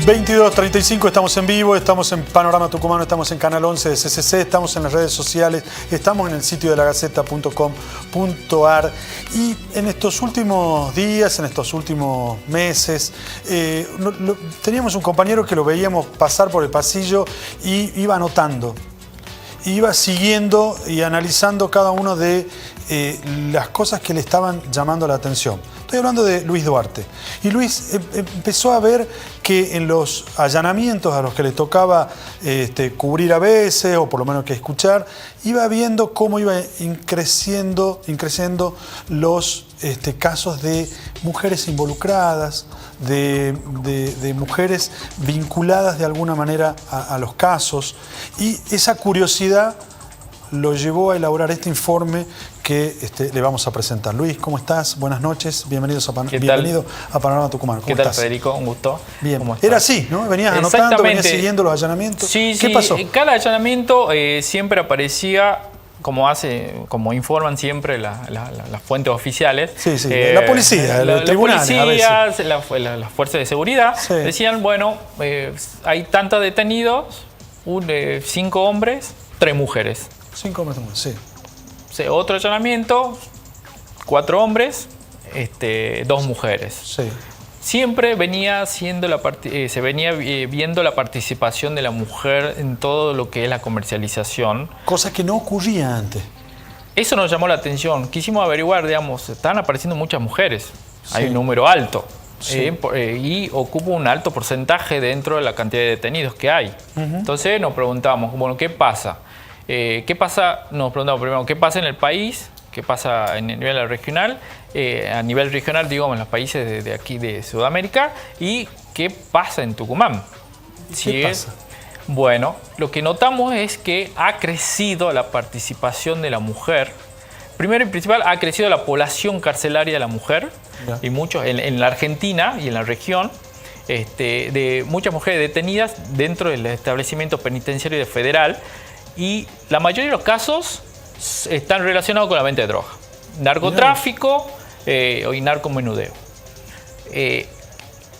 22:35, estamos en vivo, estamos en Panorama Tucumano, estamos en Canal 11 de CCC, estamos en las redes sociales, estamos en el sitio de lagaceta.com.ar y en estos últimos días, en estos últimos meses, teníamos un compañero que lo veíamos pasar por el pasillo y iba anotando, iba siguiendo y analizando cada uno de las cosas que le estaban llamando la atención. Estoy hablando de Luis Duarte. Y Luis empezó a ver que en los allanamientos a los que le tocaba cubrir a veces, o por lo menos que escuchar, iba viendo cómo iba increciendo los casos de mujeres involucradas, de mujeres vinculadas de alguna manera a los casos. Y esa curiosidad lo llevó a elaborar este informe que le vamos a presentar. Luis, ¿cómo estás? Buenas noches, bienvenido a Panorama Tucumano. ¿Qué tal, Federico? Un gusto. Bien. Era así, ¿no? Venías anotando, venías siguiendo los allanamientos. Sí, ¿Qué pasó? Cada allanamiento siempre aparecía, como informan siempre las fuentes oficiales. Sí. La policía, el tribunal, las fuerzas de seguridad, decían, bueno, hay tantos detenidos, 5 hombres, 3 mujeres. 5 hombres, sí. Otro allanamiento, 4 hombres, 2 mujeres. Sí. Siempre venía se venía viendo la participación de la mujer en todo lo que es la comercialización. Cosa que no ocurría antes. Eso nos llamó la atención. Quisimos averiguar, digamos, están apareciendo muchas mujeres. Sí. Hay un número alto. Sí. Y ocupa un alto porcentaje dentro de la cantidad de detenidos que hay. Entonces nos preguntamos, bueno, ¿qué pasa? Nos preguntamos primero, ¿qué pasa en el país? ¿Qué pasa a nivel regional? A nivel regional, digo, en los países de aquí de Sudamérica. ¿Y qué pasa en Tucumán? ¿Qué pasa? Bueno, lo que notamos es que ha crecido la participación de la mujer. Primero y principal, ha crecido la población carcelaria de la mujer. Y muchos en la Argentina y en la región. De muchas mujeres detenidas dentro del establecimiento penitenciario federal. Y la mayoría de los casos están relacionados con la venta de droga, narcotráfico y narcomenudeo.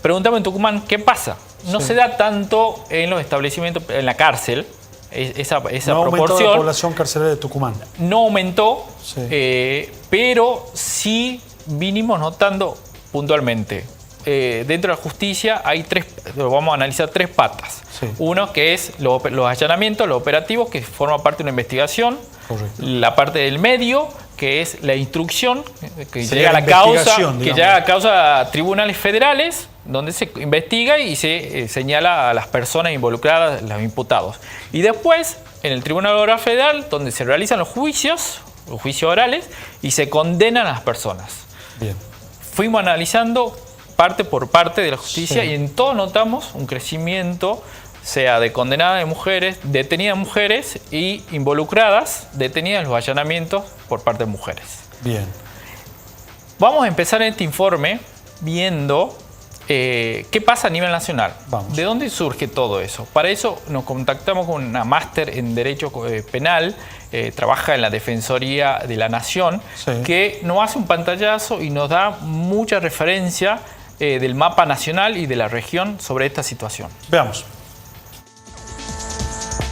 Preguntamos en Tucumán, ¿qué pasa? No se da tanto en los establecimientos, en la cárcel, esa proporción. No aumentó la población carcelaria de Tucumán. No aumentó, pero sí vinimos notando puntualmente. Dentro de la justicia vamos a analizar 3 patas. Sí. Uno que es los allanamientos, los operativos, que forma parte de una investigación. Correcto. La parte del medio, que es la instrucción, que llega a causa a tribunales federales, donde se investiga y se señala a las personas involucradas, los imputados. Y después, en el Tribunal Oral Federal, donde se realizan los juicios orales, y se condenan a las personas. Bien. Fuimos analizando parte por parte de la justicia y en todo notamos un crecimiento, sea de condenadas de mujeres, detenidas mujeres y involucradas, detenidas en los allanamientos por parte de mujeres. Bien. Vamos a empezar este informe viendo qué pasa a nivel nacional. Vamos. ¿De dónde surge todo eso? Para eso nos contactamos con una máster en Derecho Penal, trabaja en la Defensoría de la Nación, que nos hace un pantallazo y nos da mucha referencia del mapa nacional y de la región sobre esta situación. Veamos.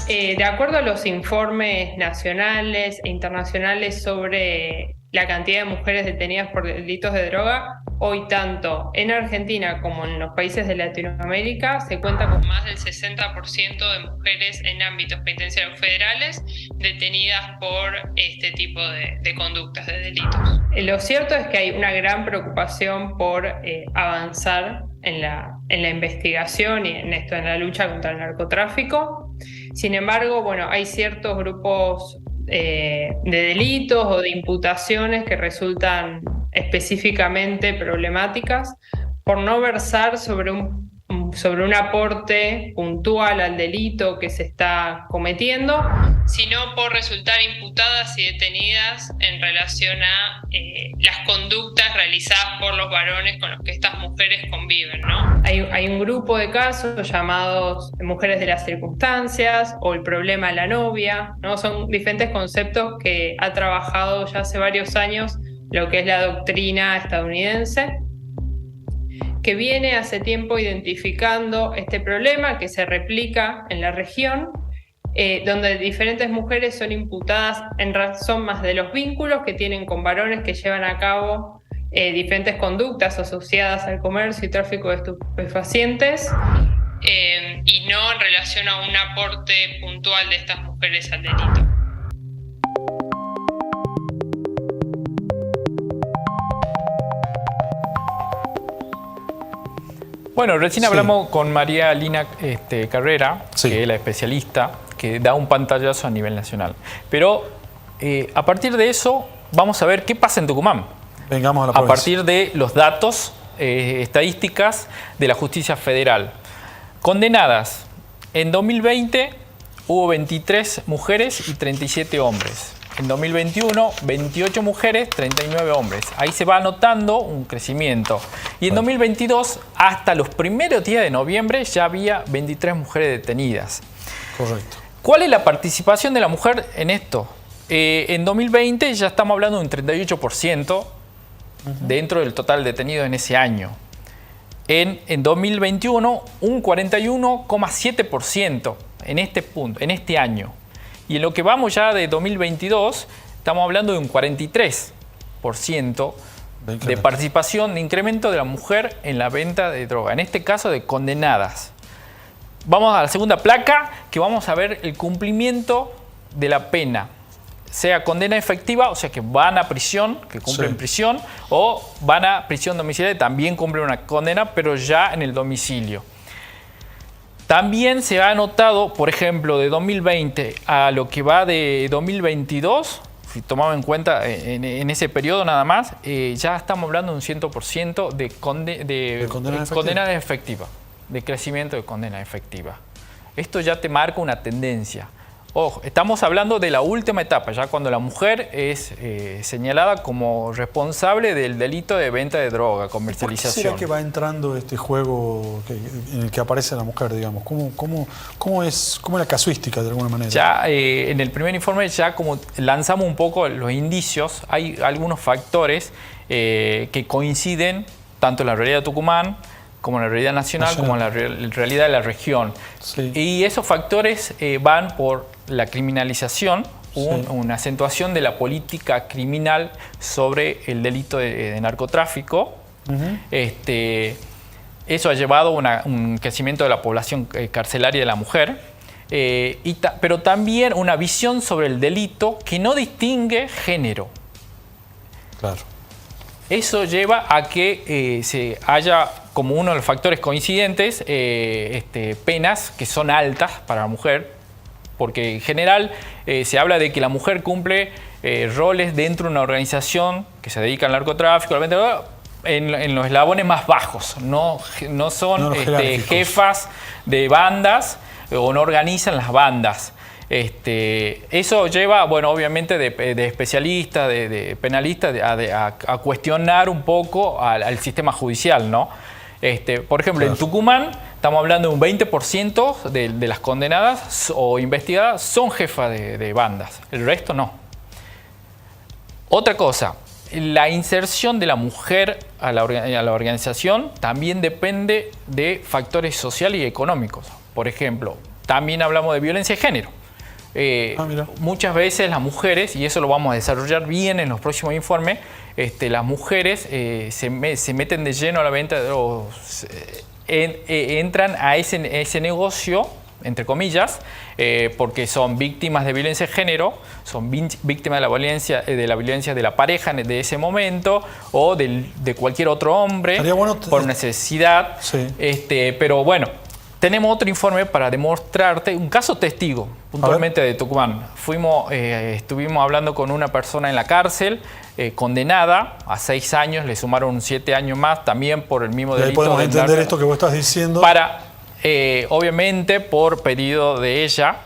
De acuerdo a los informes nacionales e internacionales sobre la cantidad de mujeres detenidas por delitos de droga, hoy tanto en Argentina como en los países de Latinoamérica se cuenta con más del 60% de mujeres en ámbitos penitenciarios federales detenidas por este tipo de conductas, de delitos. Lo cierto es que hay una gran preocupación por avanzar en la investigación y en la lucha contra el narcotráfico. Sin embargo, bueno, hay ciertos grupos de delitos o de imputaciones que resultan específicamente problemáticas por no versar sobre un aporte puntual al delito que se está cometiendo, sino por resultar imputadas y detenidas en relación a las conductas realizadas por los varones con los que estas mujeres conviven, ¿no? Hay un grupo de casos llamados mujeres de las circunstancias o el problema de la novia, ¿no? Son diferentes conceptos que ha trabajado ya hace varios años lo que es la doctrina estadounidense, que viene hace tiempo identificando este problema que se replica en la región, donde diferentes mujeres son imputadas en razón más de los vínculos que tienen con varones que llevan a cabo diferentes conductas asociadas al comercio y tráfico de estupefacientes, y no en relación a un aporte puntual de estas mujeres al delito. Bueno, recién hablamos con María Lina Carrera, que es la especialista, que da un pantallazo a nivel nacional. Pero a partir de eso, vamos a ver qué pasa en Tucumán. Vengamos a la provincia. A partir de los datos, estadísticas de la justicia federal. Condenadas. En 2020 hubo 23 mujeres y 37 hombres. En 2021, 28 mujeres, 39 hombres. Ahí se va anotando un crecimiento. Y en 2022, hasta los primeros días de noviembre, ya había 23 mujeres detenidas. Correcto. ¿Cuál es la participación de la mujer en esto? En 2020 ya estamos hablando de un 38% dentro del total detenido en ese año. En 2021, un 41,7% en este punto, en este año. Y en lo que vamos ya de 2022, estamos hablando de un 43% de participación, de incremento de la mujer en la venta de droga, en este caso de condenadas. Vamos a la segunda placa, que vamos a ver el cumplimiento de la pena, sea condena efectiva, o sea que van a prisión, que cumplen prisión, o van a prisión domiciliaria, también cumplen una condena, pero ya en el domicilio. También se ha notado, por ejemplo, de 2020 a lo que va de 2022, si tomamos en cuenta en ese periodo nada más, ya estamos hablando de un 100% de condena efectiva, de crecimiento de condena efectiva. Esto ya te marca una tendencia. Ojo, estamos hablando de la última etapa, ya cuando la mujer es señalada como responsable del delito de venta de droga, comercialización. ¿Por qué será que va entrando este juego en el que aparece la mujer, digamos? ¿Cómo es la casuística de alguna manera? Ya en el primer informe ya como lanzamos un poco los indicios, hay algunos factores que coinciden tanto en la realidad de Tucumán, como en la realidad nacional, como en la realidad de la región. Sí. Y esos factores van por la criminalización, una acentuación de la política criminal sobre el delito de narcotráfico. Eso ha llevado a un crecimiento de la población carcelaria de la mujer, pero también una visión sobre el delito que no distingue género. Claro. Eso lleva a que se haya, como uno de los factores coincidentes, penas que son altas para la mujer, porque en general se habla de que la mujer cumple roles dentro de una organización que se dedica al narcotráfico, a la venta de droga, en los eslabones más bajos, no son jefas de bandas o no organizan las bandas. Eso lleva, bueno, obviamente de especialistas, de penalistas, a cuestionar un poco al sistema judicial, ¿no? Por ejemplo, en Tucumán estamos hablando de un 20% de las condenadas o investigadas son jefas de bandas, el resto no. Otra cosa, la inserción de la mujer a la organización también depende de factores sociales y económicos. Por ejemplo, también hablamos de violencia de género. Muchas veces las mujeres, y eso lo vamos a desarrollar bien en los próximos informes, las mujeres se meten de lleno a la venta de drogas, entran a ese negocio, entre comillas, porque son víctimas de violencia de género, son víctimas de la violencia de la pareja de ese momento o de cualquier otro hombre por necesidad. Sí. Pero bueno, tenemos otro informe para demostrarte un caso testigo, puntualmente de Tucumán. Estuvimos hablando con una persona en la cárcel, condenada a 6 años, le sumaron 7 años más, también por el mismo delito. Podemos entender esto que vos estás diciendo. Obviamente, por pedido de ella,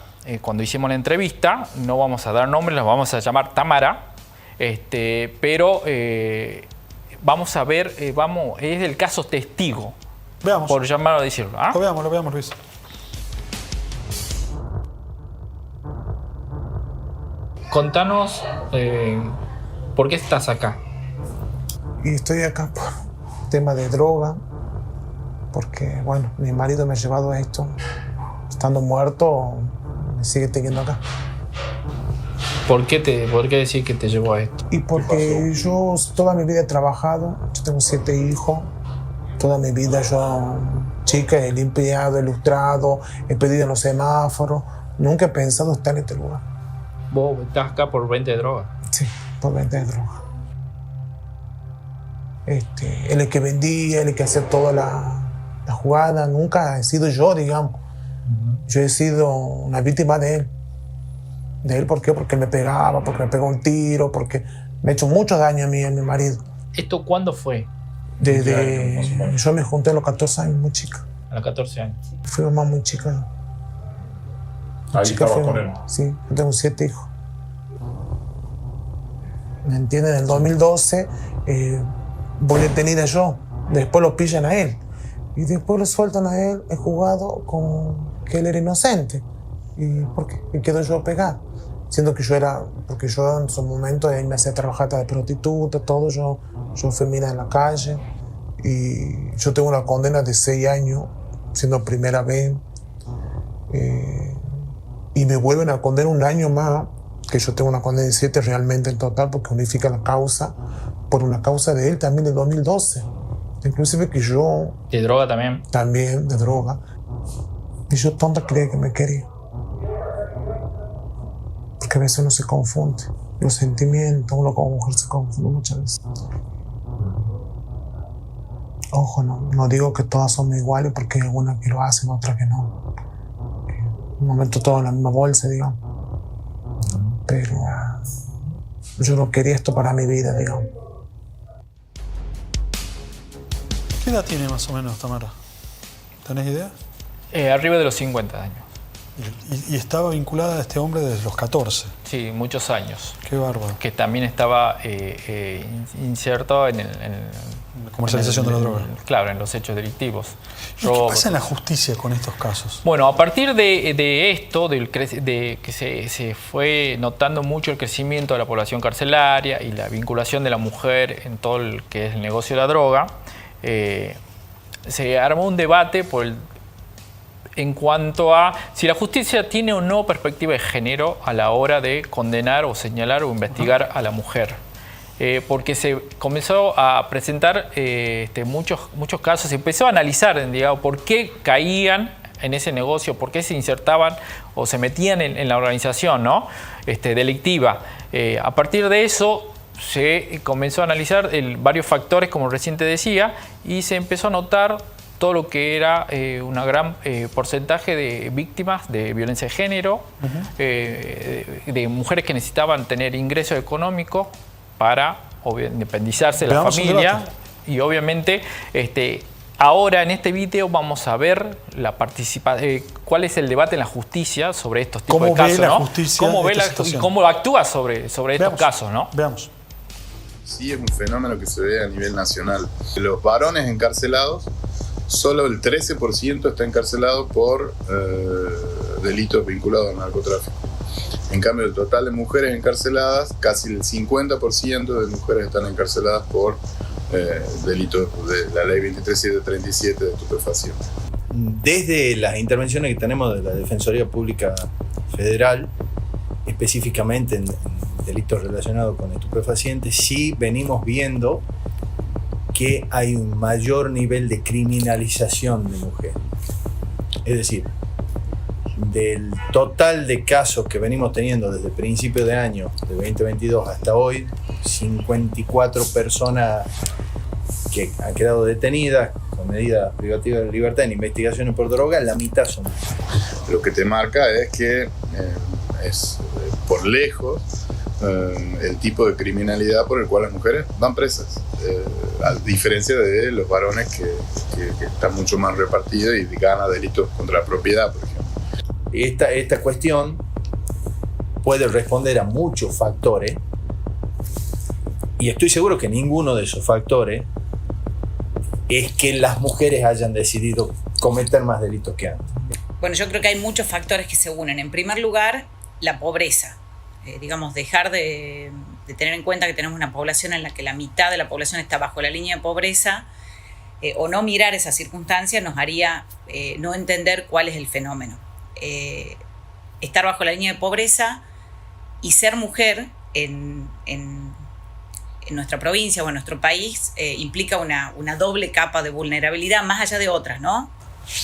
cuando hicimos la entrevista, no vamos a dar nombres, la vamos a llamar Tamara, pero vamos a ver, es el caso testigo. Veamos. Por llamarlo a decirlo. ¿Ah? Lo veamos, Luis. Contanos por qué estás acá. Y estoy acá por tema de droga, porque, bueno, mi marido me ha llevado a esto. Estando muerto, me sigue teniendo acá. ¿Por qué decir que te llevó a esto? Y porque yo toda mi vida he trabajado, yo tengo 7 hijos, toda mi vida yo, chica, he limpiado, he ilustrado, he pedido en los semáforos, nunca he pensado estar en este lugar. ¿Vos estás acá por venta de droga? Sí, por venta de droga. Él es el que vendía, él es el que hacía toda la jugada, nunca he sido yo, digamos. Yo he sido una víctima de él. ¿De él por qué? Porque me pegaba, porque me pegó un tiro, porque me ha hecho mucho daño a mí y a mi marido. ¿Esto cuándo fue? Yo me junté a los 14 años, muy chica. A los 14 años. Fui mamá muy chica. Ahí estabas con él. Sí, yo tengo 7 hijos. ¿Me entienden? En el 2012 voy detenida yo. Después lo pillan a él. Y después lo sueltan a él. He jugado con que él era inocente. ¿Y por qué? ¿Y quedo yo pegado? Siendo que porque yo en su momento él me hacía trabajar de prostituta, todo, yo fui mina en la calle. Y yo tengo una condena de 6 años, siendo primera vez. Y me vuelven a condenar un año más, que yo tengo una condena de 7 realmente en total, porque unifica la causa, por una causa de él también del 2012. Inclusive que yo... ¿De droga también? También, de droga. Y yo tonta creía que me quería. Porque a veces uno se confunde. Los sentimientos, uno como mujer se confunde muchas veces. Ojo, no digo que todas son iguales, porque hay algunas que lo hacen, otras que no. En un momento todo en la misma bolsa, digamos. Pero yo no quería esto para mi vida, digamos. ¿Qué edad tiene más o menos Tamara? ¿Tenés idea? Arriba de los 50 años. Y estaba vinculada a este hombre desde los 14. Sí, muchos años. Qué bárbaro. Que también estaba inserto en la comercialización de la droga. Claro, en los hechos delictivos. ¿Y qué pasa en la justicia con estos casos? Bueno, a partir de esto, de que se fue notando mucho el crecimiento de la población carcelaria y la vinculación de la mujer en todo el que es el negocio de la droga, se armó un debate en cuanto a si la justicia tiene o no perspectiva de género a la hora de condenar o señalar o investigar a la mujer. Porque se comenzó a presentar muchos casos, se empezó a analizar, digamos, por qué caían en ese negocio, por qué se insertaban o se metían en la organización, ¿no? Delictiva. A partir de eso se comenzó a analizar varios factores, como recién te decía, y se empezó a notar todo lo que era un gran porcentaje de víctimas de violencia de género, de mujeres que necesitaban tener ingreso económico para independizarse de la familia. Y obviamente ahora en este video vamos a ver cuál es el debate en la justicia sobre estos tipos de casos, ¿no? ¿Cómo ve y cómo actúa sobre estos casos, ¿no? Veamos. Sí, es un fenómeno que se ve a nivel nacional. Los varones encarcelados, solo el 13% está encarcelado por delitos vinculados al narcotráfico. En cambio, el total de mujeres encarceladas, casi el 50% de mujeres están encarceladas por delitos de la ley 23737 de estupefación. Desde las intervenciones que tenemos de la Defensoría Pública Federal, específicamente en delitos relacionados con estupefacientes, sí venimos viendo que hay un mayor nivel de criminalización de mujeres. Es decir, del total de casos que venimos teniendo desde el principio de año de 2022 hasta hoy, 54 personas que han quedado detenidas con medidas privativas de libertad en investigaciones por droga, la mitad son mujeres. Lo que te marca es que es por lejos el tipo de criminalidad por el cual las mujeres van presas, a diferencia de los varones que están mucho más repartidos y ganan delitos contra la propiedad, por ejemplo. Esta cuestión puede responder a muchos factores y estoy seguro que ninguno de esos factores es que las mujeres hayan decidido cometer más delitos que antes. Bueno, yo creo que hay muchos factores que se unen. En primer lugar, la pobreza. Digamos, dejar de tener en cuenta que tenemos una población en la que la mitad de la población está bajo la línea de pobreza o no mirar esa circunstancia nos haría no entender cuál es el fenómeno. Estar bajo la línea de pobreza y ser mujer en nuestra provincia o en nuestro país implica una doble capa de vulnerabilidad más allá de otras, ¿no?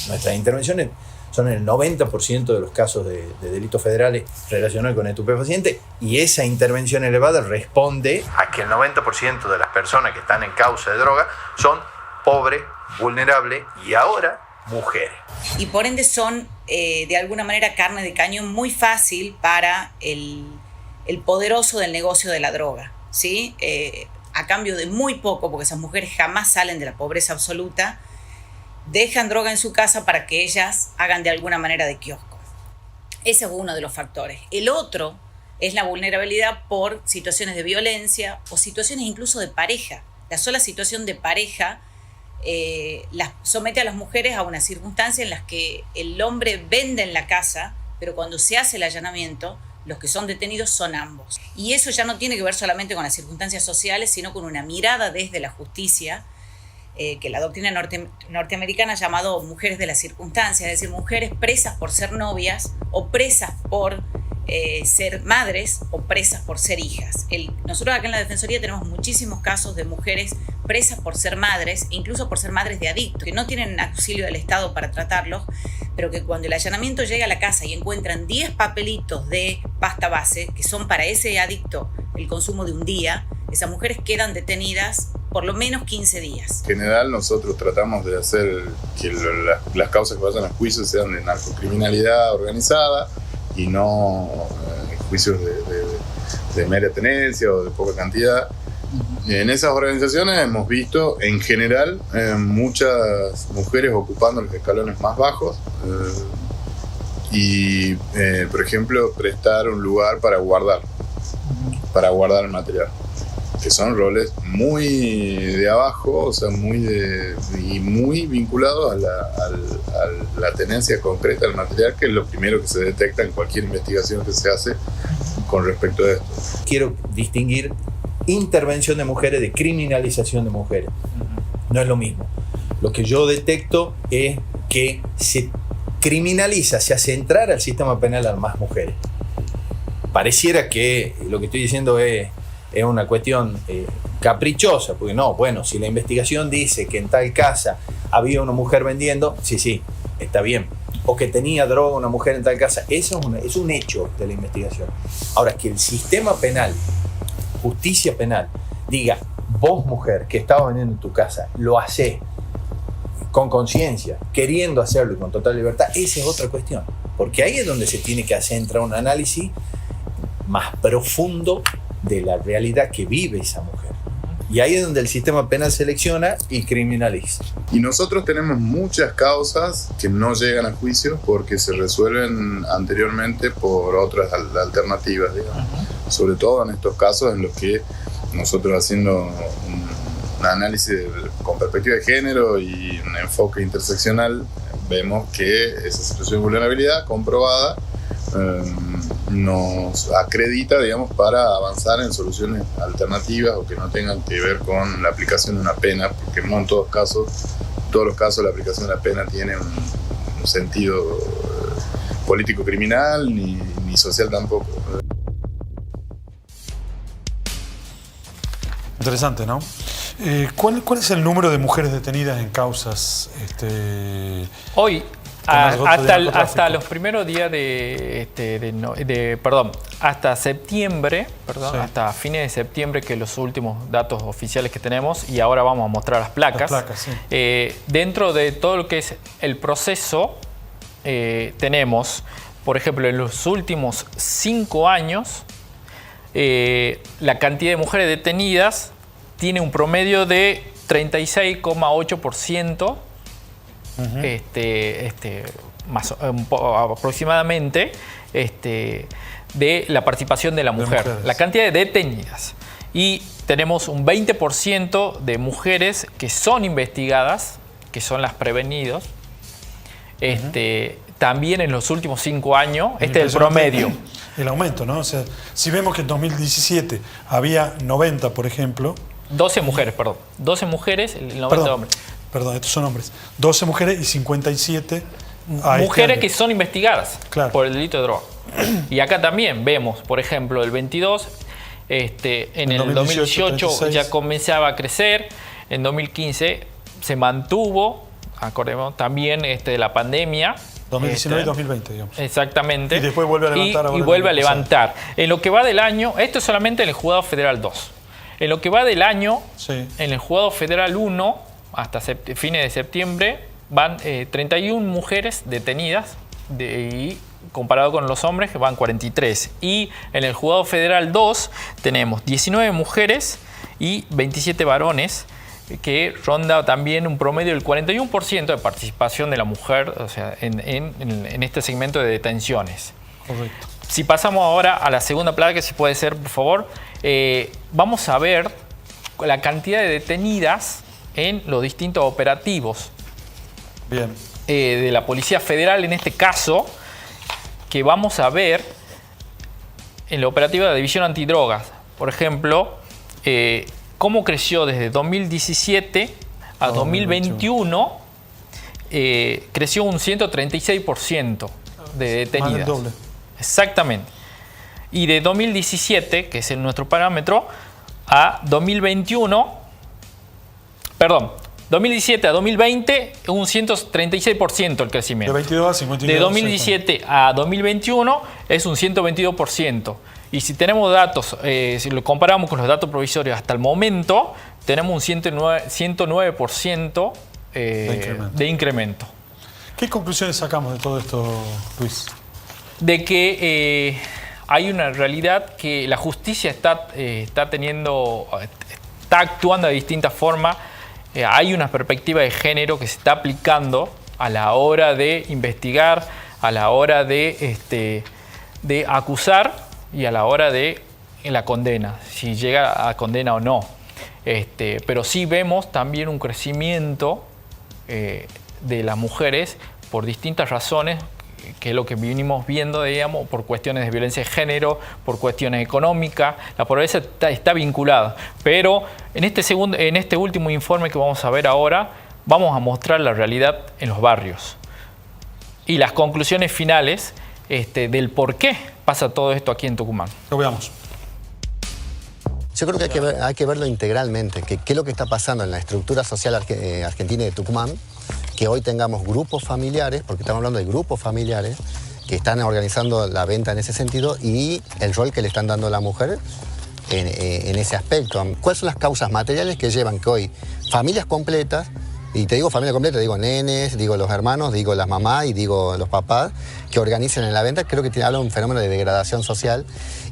Nuestras intervenciones son el 90% de los casos de delitos federales relacionados con estupefacientes, y esa intervención elevada responde a que el 90% de las personas que están en causa de droga son pobres, vulnerables y ahora mujeres. Y por ende son de alguna manera carne de cañón muy fácil para el poderoso del negocio de la droga, ¿sí? A cambio de muy poco, porque esas mujeres jamás salen de la pobreza absoluta, dejan droga en su casa para que ellas hagan de alguna manera de kiosco. Ese es uno de los factores. El otro es la vulnerabilidad por situaciones de violencia o situaciones incluso de pareja. La sola situación de pareja las somete a las mujeres a una circunstancia en la que el hombre vende en la casa, pero cuando se hace el allanamiento, los que son detenidos son ambos. Y eso ya no tiene que ver solamente con las circunstancias sociales, sino con una mirada desde la justicia, que la doctrina norteamericana ha llamado mujeres de la circunstancia, es decir, mujeres presas por ser novias o presas por ser madres o presas por ser hijas. Nosotros acá en la Defensoría tenemos muchísimos casos de mujeres presas por ser madres, incluso por ser madres de adictos, que no tienen auxilio del Estado para tratarlos, pero que cuando el allanamiento llega a la casa y encuentran 10 papelitos de pasta base, que son para ese adicto el consumo de un día, esas mujeres quedan detenidas por lo menos 15 días. En general nosotros tratamos de hacer que las causas que vayan a juicio sean de narcocriminalidad organizada y no juicios de mera tenencia o de poca cantidad. En esas organizaciones hemos visto en general muchas mujeres ocupando los escalones más bajos y por ejemplo prestar un lugar para guardar el material, que son roles muy de abajo, o sea, muy vinculados a la tenencia concreta del material, que es lo primero que se detecta en cualquier investigación que se hace con respecto a esto. Quiero distinguir intervención de mujeres de criminalización de mujeres. No es lo mismo. Lo que yo detecto es que se criminaliza, se hace entrar al sistema penal a más mujeres. Pareciera que lo que estoy diciendo es una cuestión caprichosa, porque no, bueno, si la investigación dice que en tal casa había una mujer vendiendo, sí, está bien. O que tenía droga una mujer en tal casa, eso es un hecho de la investigación. Ahora, que el sistema penal, justicia penal, diga, vos mujer que estabas vendiendo en tu casa, lo hacés con conciencia, queriendo hacerlo y con total libertad, esa es otra cuestión. Porque ahí es donde se tiene que hacer entrar un análisis más profundo de la realidad que vive esa mujer. Y ahí es donde el sistema penal selecciona y criminaliza. Y nosotros tenemos muchas causas que no llegan a juicio porque se resuelven anteriormente por otras alternativas, digamos. Sobre todo en estos casos en los que nosotros, haciendo un análisis con perspectiva de género y un enfoque interseccional, vemos que esa situación de vulnerabilidad comprobada nos acredita, digamos, para avanzar en soluciones alternativas o que no tengan que ver con la aplicación de una pena, porque no en todos los casos la aplicación de la pena tiene un sentido político criminal ni social tampoco. Interesante, ¿no? ¿Cuál es el número de mujeres detenidas en causas? Hoy, hasta los primeros días hasta septiembre, sí, hasta fines de septiembre, que los últimos datos oficiales que tenemos, y ahora vamos a mostrar las placas. Sí. Dentro de todo lo que es el proceso, tenemos, por ejemplo, en los últimos 5 años, la cantidad de mujeres detenidas tiene un promedio de 36,8%, más aproximadamente, de la participación de la mujer, la cantidad de detenidas. Y tenemos un 20% de mujeres que son investigadas, que son las prevenidos. También en los últimos 5 años, es el promedio. El aumento, ¿no? O sea, si vemos que en 2017 había 90, por ejemplo. 12 mujeres, perdón. 12 mujeres, el 90 hombres. Perdón, estos son hombres. 12 mujeres y 57 mujeres que son investigadas claro. por el delito de droga. Y acá también vemos, por ejemplo, el 22, en el 2018 ya comenzaba a crecer, en 2015 se mantuvo, acordemos, también la pandemia. 2019 y 2020, digamos. Exactamente. Y después vuelve a levantar. Y vuelve a levantar. En lo que va del año, esto es solamente en el Juzgado Federal 2. En lo que va del año, sí. En el Juzgado Federal 1, hasta fines de septiembre, van 31 mujeres detenidas y comparado con los hombres que van 43. Y en el Juzgado Federal 2 tenemos 19 mujeres y 27 varones, que ronda también un promedio del 41% de participación de la mujer, o sea, en este segmento de detenciones. Correcto. Si pasamos ahora a la segunda placa, que si puede ser, por favor, vamos a ver la cantidad de detenidas en los distintos operativos. Bien. De la Policía Federal, en este caso, que vamos a ver en la operativa de la División Antidrogas. Por ejemplo, cómo creció desde 2017 a 2021, creció un 136% de detenidas. Más del doble. Exactamente. Y de 2017, que es nuestro parámetro, a 2017 a 2020, un 136% el crecimiento. De 22 a 52. De 2017 a 2021 es un 122%. Y si tenemos datos, si lo comparamos con los datos provisorios hasta el momento, tenemos un 109% de incremento. ¿Qué conclusiones sacamos de todo esto, Luis? De que hay una realidad que la justicia está actuando de distintas formas. Hay una perspectiva de género que se está aplicando a la hora de investigar, a la hora de acusar y a la hora de la condena, si llega a condena o no. Pero sí vemos también un crecimiento de las mujeres por distintas razones, que es lo que vinimos viendo, digamos, por cuestiones de violencia de género, por cuestiones económicas. La pobreza está vinculada. Pero en este último informe que vamos a ver ahora, vamos a mostrar la realidad en los barrios. Y las conclusiones finales del por qué pasa todo esto aquí en Tucumán. Lo veamos. Yo creo que hay que verlo integralmente, qué es lo que está pasando en la estructura social argentina de Tucumán, que hoy tengamos grupos familiares, porque estamos hablando de grupos familiares, que están organizando la venta en ese sentido y el rol que le están dando a la mujer en ese aspecto. ¿Cuáles son las causas materiales que llevan que hoy familias completas, y te digo familia completa, digo nenes, digo los hermanos, digo las mamás y digo los papás, que organicen en la venta? Creo que habla de un fenómeno de degradación social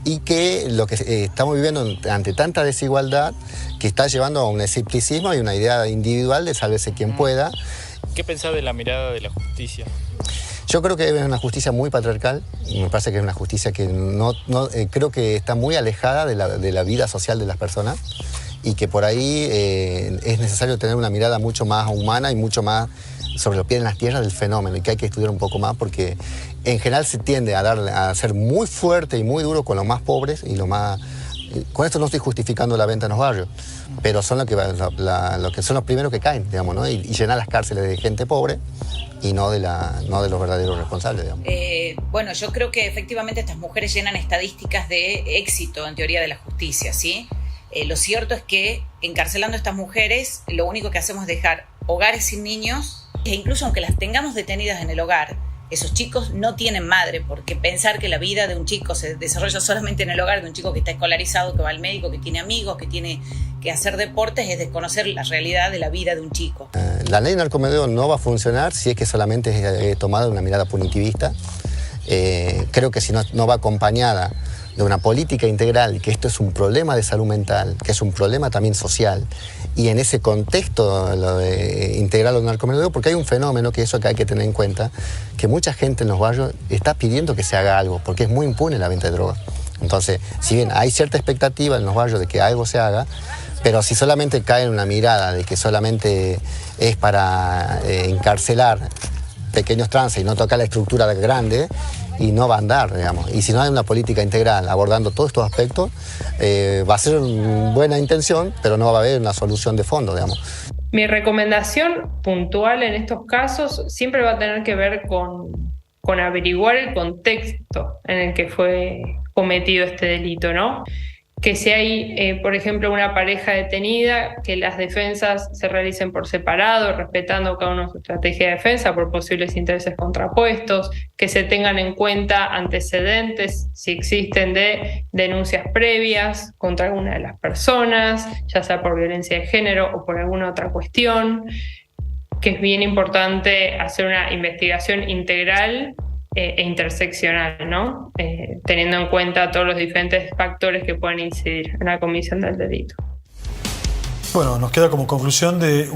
y que lo que estamos viviendo ante tanta desigualdad que está llevando a un escepticismo y una idea individual de sálvese quien pueda. ¿Qué pensás de la mirada de la justicia? Yo creo que es una justicia muy patriarcal, me parece que es una justicia que creo que está muy alejada de la vida social de las personas y que por ahí es necesario tener una mirada mucho más humana y mucho más sobre los pies en las tierras del fenómeno, y que hay que estudiar un poco más porque en general se tiende a ser muy fuerte y muy duro con los más pobres y los más... Con esto no estoy justificando la venta en los barrios, pero son lo que son los primeros que caen, digamos, ¿no? Y llenar las cárceles de gente pobre y no de los verdaderos responsables, digamos. Bueno, yo creo que efectivamente estas mujeres llenan estadísticas de éxito en teoría de la justicia, ¿sí? Lo cierto es que encarcelando a estas mujeres, lo único que hacemos es dejar hogares sin niños, e incluso aunque las tengamos detenidas en el hogar, esos chicos no tienen madre, porque pensar que la vida de un chico se desarrolla solamente en el hogar de un chico que está escolarizado, que va al médico, que tiene amigos, que tiene que hacer deportes, es desconocer la realidad de la vida de un chico. La ley narcomenudeo no va a funcionar si es que solamente es tomada de una mirada punitivista. Creo que si no va acompañada de una política integral, que esto es un problema de salud mental, que es un problema también social, y en ese contexto lo de integrar los narcomenudeo, porque hay un fenómeno que eso que hay que tener en cuenta, que mucha gente en los barrios está pidiendo que se haga algo, porque es muy impune la venta de drogas. Entonces, si bien hay cierta expectativa en los barrios de que algo se haga, pero si solamente cae en una mirada de que solamente es para encarcelar pequeños trances y no tocar la estructura grande, y no va a andar, digamos. Y si no hay una política integral abordando todos estos aspectos, va a ser una buena intención, pero no va a haber una solución de fondo, digamos. Mi recomendación puntual en estos casos siempre va a tener que ver con averiguar el contexto en el que fue cometido este delito, ¿no? Que si hay, por ejemplo, una pareja detenida, que las defensas se realicen por separado, respetando cada uno su estrategia de defensa por posibles intereses contrapuestos, que se tengan en cuenta antecedentes, si existen, de denuncias previas contra alguna de las personas, ya sea por violencia de género o por alguna otra cuestión, que es bien importante hacer una investigación integral e interseccional, ¿no? Teniendo en cuenta todos los diferentes factores que pueden incidir en la comisión del delito. Bueno, nos queda como conclusión de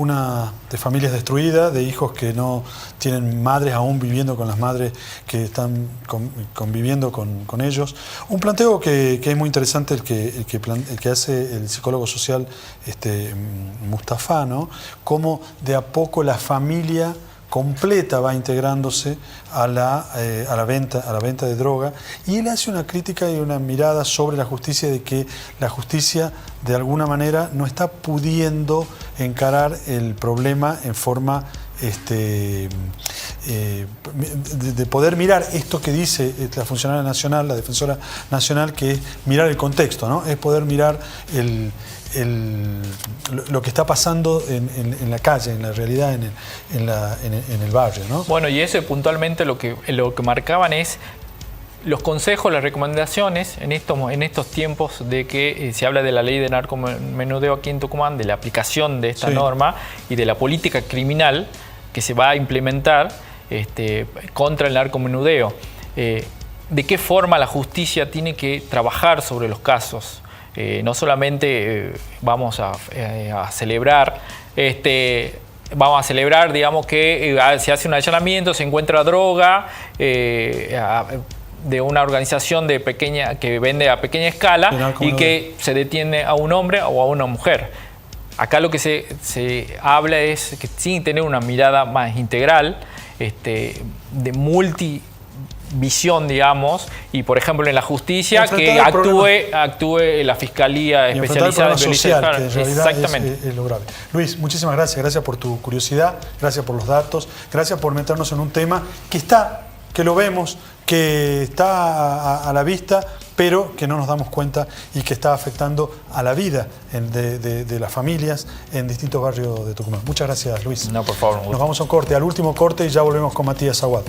familias destruidas, de hijos que no tienen madres aún viviendo con las madres que están conviviendo con ellos. Un planteo que es muy interesante el que hace el psicólogo social Mustafa, ¿no? Cómo de a poco la familia completa va integrándose a la venta de droga, y él hace una crítica y una mirada sobre la justicia, de que la justicia de alguna manera no está pudiendo encarar el problema en forma de poder mirar esto que dice la funcionaria nacional, la defensora nacional, que es mirar el contexto, ¿no? Es poder mirar lo que está pasando en la calle, en la realidad, en el barrio, ¿no? Bueno, y eso puntualmente lo que marcaban es los consejos, las recomendaciones en estos tiempos de que se habla de la ley de narcomenudeo aquí en Tucumán, de la aplicación de esta norma y de la política criminal que se va a implementar contra el narcomenudeo. ¿De qué forma la justicia tiene que trabajar sobre los casos? No solamente vamos a celebrar, digamos, que se hace un allanamiento, se encuentra droga de una organización que vende a pequeña escala y que se detiene a un hombre o a una mujer. Acá lo que se habla es que sin tener una mirada más integral, de multivisión, digamos, y por ejemplo en la justicia que actúe la Fiscalía Especializada en Social, que en realidad exactamente. Es lo grave. Luis, muchísimas gracias por tu curiosidad, gracias por los datos, gracias por meternos en un tema que lo vemos, que está a la vista, pero que no nos damos cuenta y que está afectando a la vida de las familias en distintos barrios de Tucumán. Muchas gracias, Luis. No, por favor. Nos vamos a un corte, al último corte, y ya volvemos con Matías Aguad.